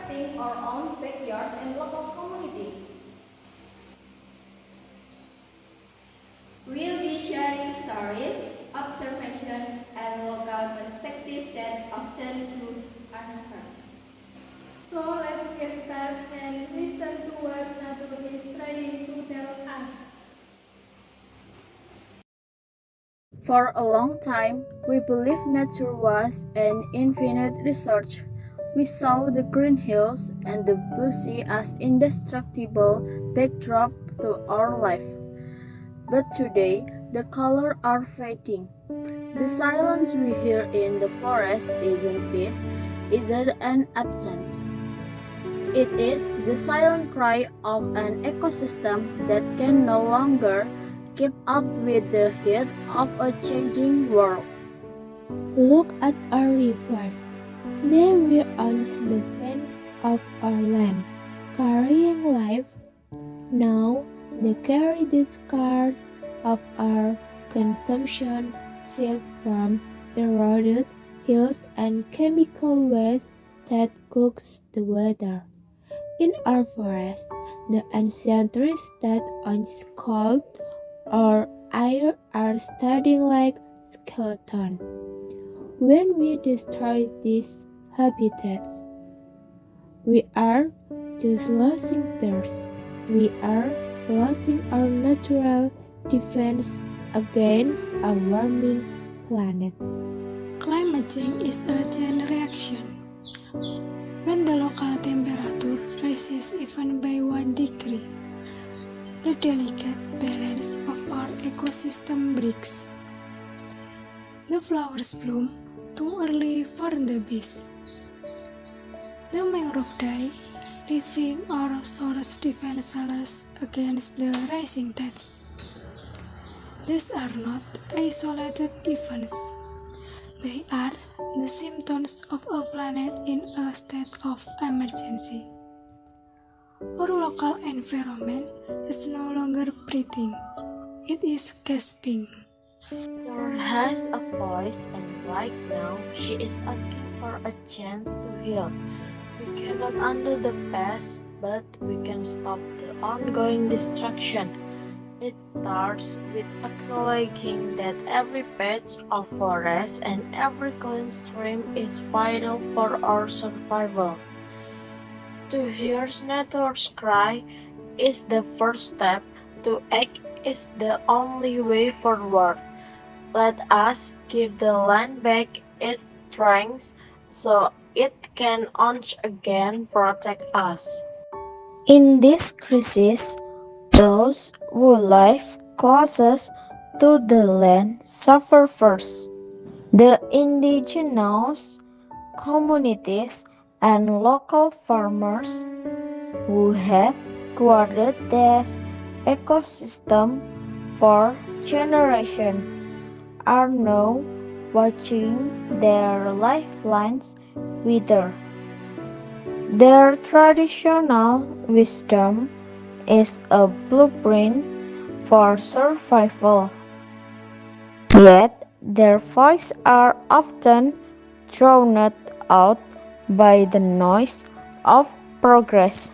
respecting our own backyard and local community. We'll be sharing stories, observation, and local perspectives that often go unheard. So let's get started and listen to what nature is trying to tell us. For a long time, we believed nature was an infinite resource. We saw the green hills and the blue sea as indestructible backdrop to our life. But today, the colors are fading. The silence we hear in the forest isn't peace, isn't an absence. It is the silent cry of an ecosystem that can no longer keep up with the heat of a changing world. Look at our rivers. They were once the veins of our land, carrying life. Now they carry the scars of our consumption, sealed from eroded hills and chemical waste that cooks the weather. In our forests, the ancient trees that once called our air are standing like skeletons. When we destroy these habitats, we are just losing theirs. We are losing our natural defense against a warming planet. Climate change is a chain reaction. When the local temperature rises even by 1 degree, the delicate balance of our ecosystem breaks. The flowers bloom too early for the bees. The mangrove die, leaving our source defenseless against the rising tides. These are not isolated events. They are the symptoms of a planet in a state of emergency. Our local environment is no longer breathing, it is gasping. Nature has a voice, and right now she is asking for a chance to heal. We cannot undo the past, but we can stop the ongoing destruction. It starts with acknowledging that every patch of forest and every clean stream is vital for our survival. To hear nature's cry is the first step, to act is the only way forward. Let us give the land back its strength so it can once again protect us. In this crisis, those who live closest to the land suffer first. The indigenous communities and local farmers who have guarded this ecosystem for generations are now watching their lifelines wither. Their traditional wisdom is a blueprint for survival, yet their voices are often drowned out by the noise of progress.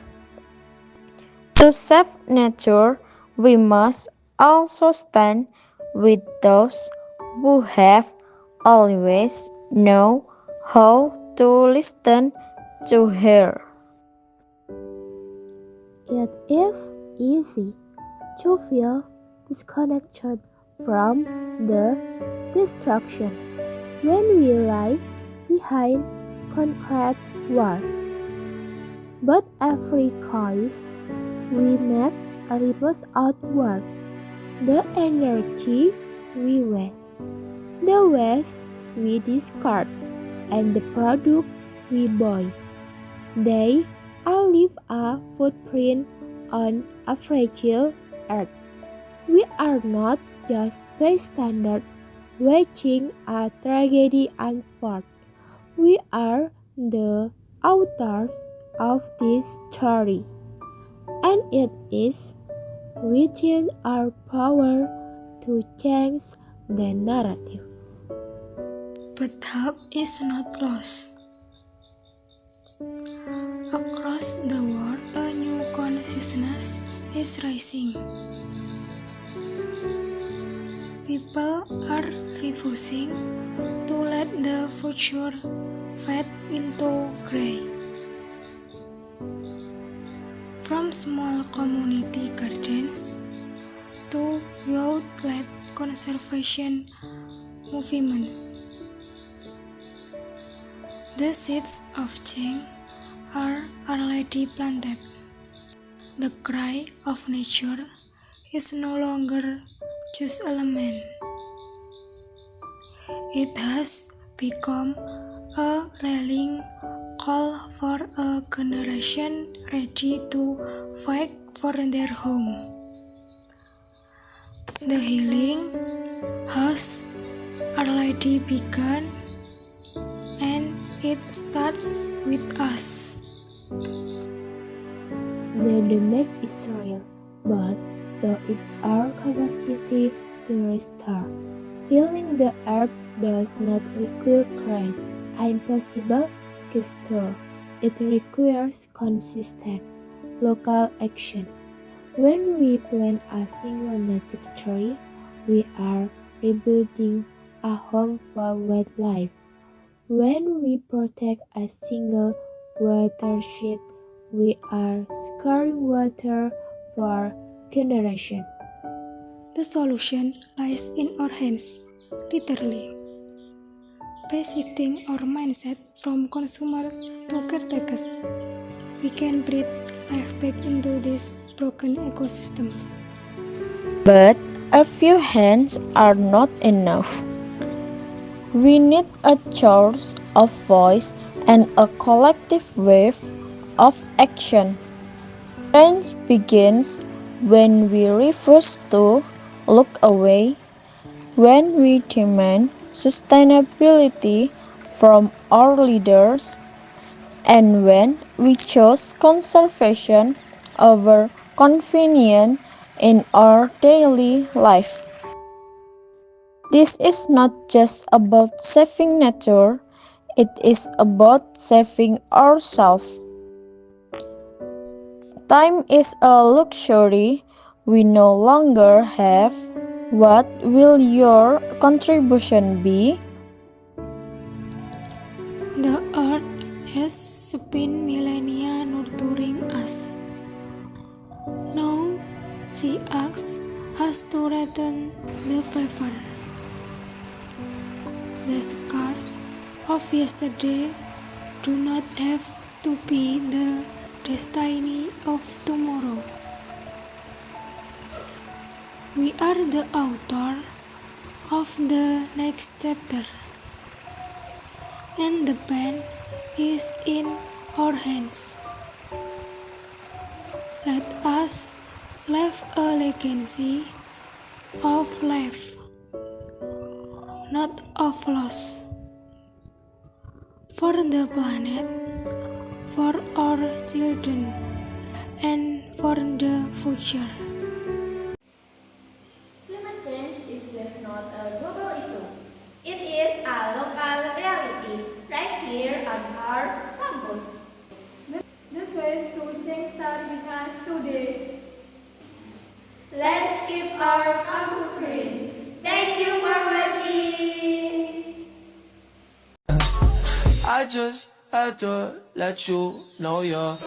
To save nature, we must also stand with those who have always known how to listen to her. It is easy to feel disconnected from the destruction when we live behind concrete walls. But every choice we make ripples outward. The energy we waste, the waste we discard, and the product we buy. They all leave a footprint on a fragile earth. We are not just bystanders watching a tragedy unfold. We are the authors of this story, and it is within our power to change the narrative. But hope is not lost. A Across the world, a new consciousness is rising. People are refusing to let the future fade into gray. From small community gardens to youth-led conservation movements, the seeds of change are already planted. The cry of nature is no longer just a lament. It has become a rallying call for a generation ready to fight for their home. The healing has already begun, and it starts with us. The damage is real, but so is our capacity to restore. Healing the earth does not require grand, impossible gesture. It requires consistent, local action. When we plant a single native tree, we are rebuilding a home for wildlife. When we protect a single watershed, we are securing water for generations. The solution lies in our hands, literally. By shifting our mindset from consumer to caretakers, we can breathe life back into these broken ecosystems. But a few hands are not enough. We need a chorus of voice and a collective wave of action. Change begins when we refuse to look away, when we demand sustainability from our leaders, and when we choose conservation over convenience in our daily life. This is not just about saving nature, it is about saving ourselves. Time is a luxury we no longer have. What will your contribution be? The earth has spent millennia nurturing us. Now she asks us to return the favor. The scars of yesterday do not have to be the destiny of tomorrow. We are the author of the next chapter, and the pen is in our hands. Let us leave a legacy of life, not of loss, for the planet, for our children, and for the future. Climate change is just not a global issue. It is a local reality right here on our campus. The choice to change starts with us today. Let's keep our campus green. Thank you for watching. I just had to let you know you're